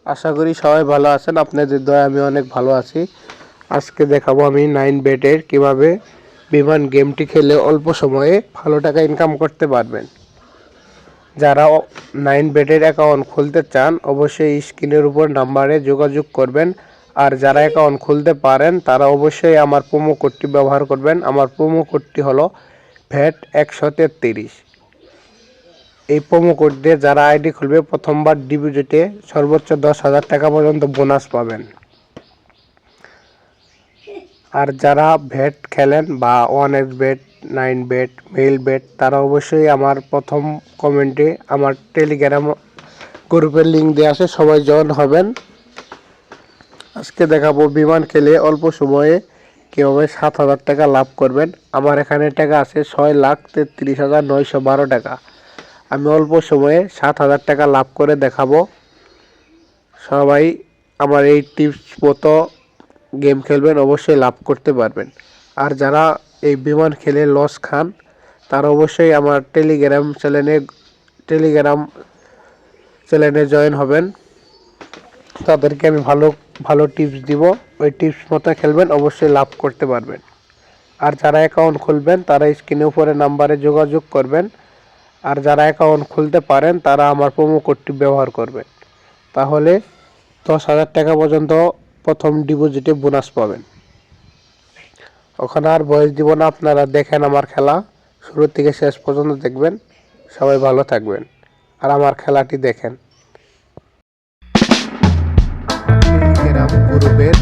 আশা করি সবাই ভালো আছেন। আপনাদের দয়ায় আমি অনেক ভালো আছি। আজকে দেখাবো আমি 9bet-এর কিভাবে বিমান গেমটি খেলে অল্প সময়ে ভালো টাকা ইনকাম করতে পারবেন। যারা 9bet-এর অ্যাকাউন্ট খুলতে চান অবশ্যই স্ক্রিনের উপর নাম্বারে যোগাযোগ করবেন। আর যারা অ্যাকাউন্ট খুলতে পারেন তারা অবশ্যই আমার প্রোমো কোডটি ব্যবহার করবেন। আমার প্রোমো কোডটি হলো VAT133। এই প্রোমো কোড দিয়ে যারা আইডি খুলবে প্রথমবার ডিপোজিটে সর্বোচ্চ 10,000 টাকা পর্যন্ত বোনাস পাবেন। আর যারা ভেট খেলেন বা 1xbet 9bet মেইলবেট তারা অবশ্যই আমার প্রথম কমেন্টে আমার টেলিগ্রাম গ্রুপের লিঙ্ক দেওয়া আছে, সবাই জয়েন হবেন। আজকে দেখাবো বিমান খেলে অল্প সময়ে কীভাবে 7,000 টাকা লাভ করবেন। আমার এখানে টাকা আছে 6,33,912 টাকা। আমি অল্প সময়ে 7,000 টাকা লাভ করে দেখাবো। সবাই আমার এই টিপস মতো গেম খেলবেন, অবশ্যই লাভ করতে পারবেন। আর যারা এই বিমান খেলে লস খান তারা অবশ্যই আমার টেলিগ্রাম চ্যানেলে জয়েন হবেন। তাদেরকে আমি ভালো ভালো টিপস দিব, ওই টিপস মতো খেলবেন, অবশ্যই লাভ করতে পারবেন। আর যারা অ্যাকাউন্ট খুলবেন তারা স্ক্রিনের উপরে নাম্বারে যোগাযোগ করবেন। আর যারা অ্যাকাউন্ট খুলতে পারেন তারা আমার প্রোমো কোডটি ব্যবহার করবেন, তাহলে 10,000 টাকা পর্যন্ত প্রথম ডিপোজিটে বোনাস পাবেন। ওখানে আর বয়স দিব না, আপনারা দেখেন আমার খেলা শুরু থেকে শেষ পর্যন্ত দেখবেন। সবাই ভালো থাকবেন আর আমার খেলাটি দেখেন। টেলিগ্রাম গ্রুপের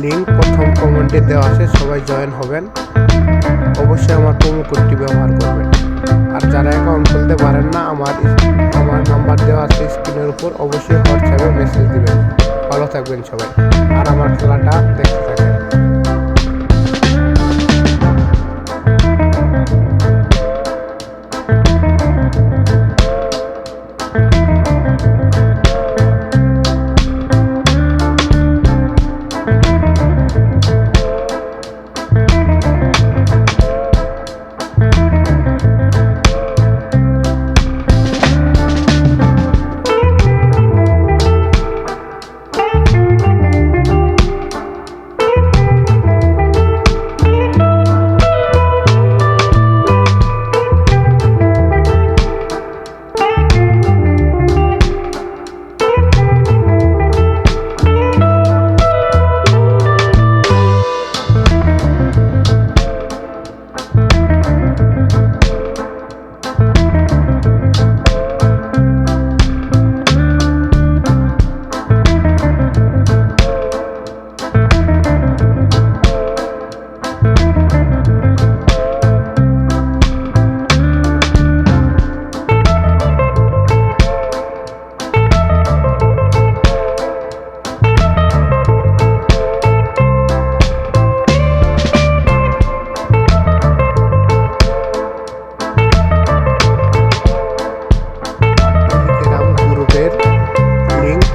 লিঙ্ক প্রথম কমেন্টে দেওয়া আছে, সবাই জয়েন হবেন। অবশ্যই আমার প্রোমো কোডটি ব্যবহার করবেন। আর যারা অ্যাকাউন্ট খুলতে পারেন না আমার নাম্বার দেওয়া আছে স্ক্রিনের উপর, অবশ্যই হোয়াটসঅ্যাপে মেসেজ দিবেন। ভালো থাকবেন সবাই আর আমার খেলাটা দেখতে থাকেন।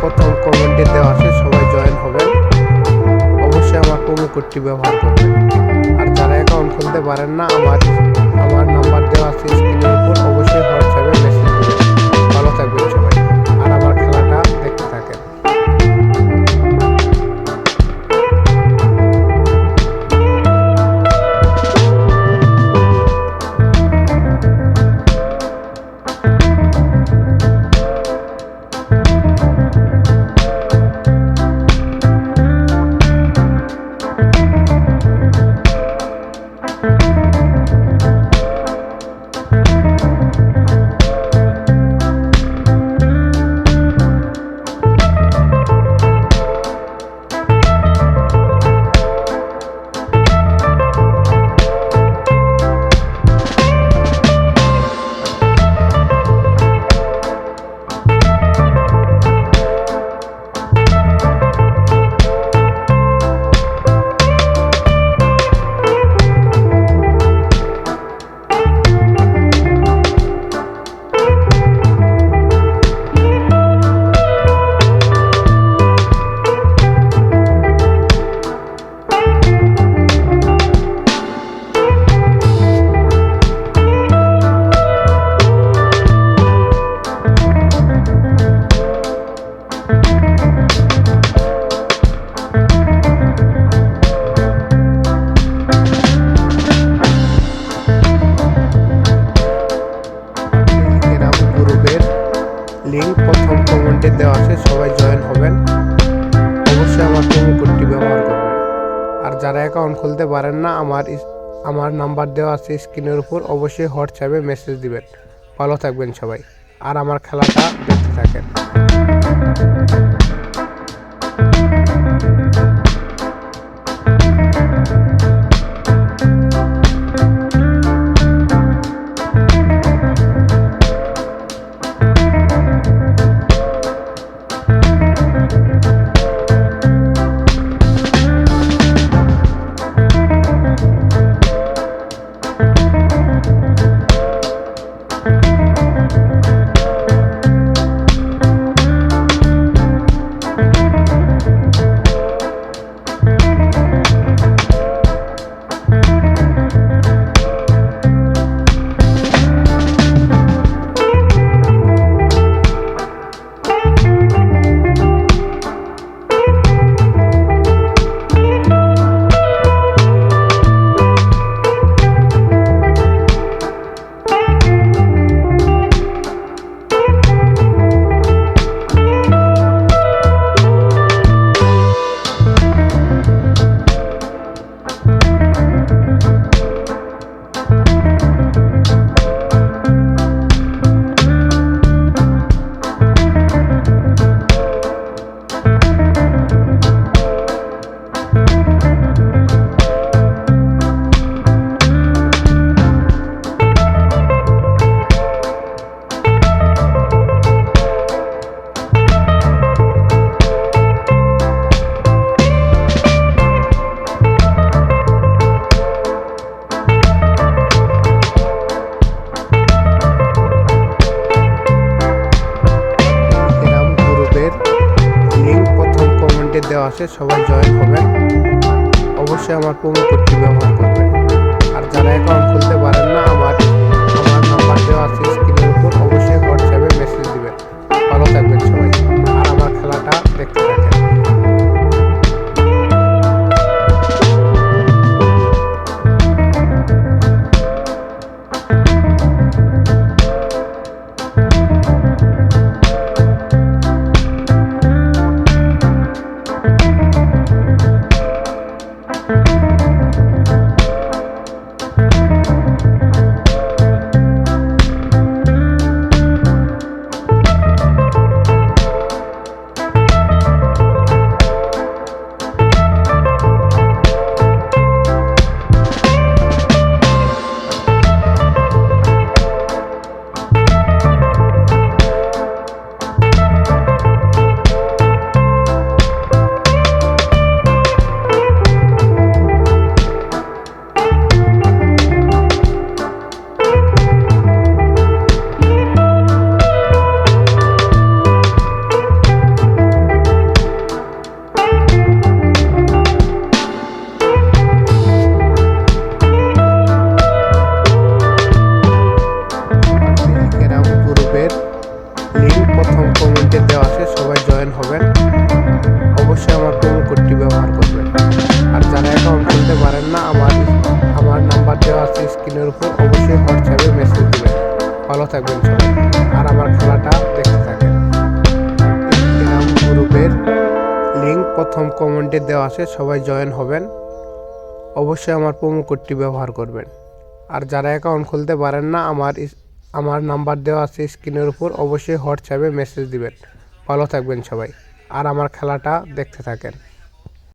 প্রথম কমেন্টে দেওয়া আছে, সবাই জয়েন হবেন। অবশ্যই আমার প্রোমো কোডটি ব্যবহার করবেন। আর যারা অ্যাকাউন্ট খুলতে পারেন না আমার নাম্বার দেওয়া আছে স্ক্রিনের উপর, অবশ্যই হোয়াটসঅ্যাপে মেসেজ দিবেন। ভালো থাকবেন সবাই আর আমার খেলাটা দেখতে থাকেন। কমেন্টে দেওয়া আছে, সবাই জয়েন হবেন। অবশ্যই আমার প্রোমো কোডটি ব্যবহার করবেন। আর যারা অ্যাকাউন্ট খুলতে পারেন না, আমার নাম্বার দেওয়া আছে স্ক্রিনের উপর, অবশ্যই হোয়াটসঅ্যাপে মেসেজ দিবেন। ভালো থাকবেন সবাই, আর আমার খেলাটা দেখতে থাকেন। দেওয়া আছে, সবাই জয়েন হবেন। অবশ্যই আমার প্রোমো কোডটি ব্যবহার করবেন। আর যারা অ্যাকাউন্ট খুলতে পারেন না, আমার নাম্বার দেওয়া আছে স্ক্রিনের উপর, অবশ্যই হোয়াটসঅ্যাপে মেসেজ দিবেন। ভালো থাকবেন সবাই, আর আমার খেলাটা দেখতে থাকেন। প্রথম কমেন্টে দেওয়া আছে, সবাই জয়েন হবেন। অবশ্যই আমার প্রোমো কোডটি ব্যবহার করবেন। আর যারা অ্যাকাউন্ট খুলতে পারেন না, আমার নাম্বার দেওয়া আছে স্ক্রিনের উপর, অবশ্যই হোয়াটসঅ্যাপে মেসেজ দিবেন। ভালো থাকবেন সবাই, আর আমার খেলাটা দেখতে থাকেন। টেলিগ্রাম গ্রুপের লিঙ্ক প্রথম কমেন্টে দেওয়া আছে, সবাই জয়েন হবেন। অবশ্যই আমার প্রোমো কোডটি ব্যবহার করবেন। আর যারা অ্যাকাউন্ট খুলতে পারেন না, আমার নাম্বার দেওয়া আছে স্ক্রিনের উপর, অবশ্যই হোয়াটসঅ্যাপে মেসেজ দিবেন। ভালো থাকবেন সবাই, আর আমার খেলাটা দেখতে থাকেন।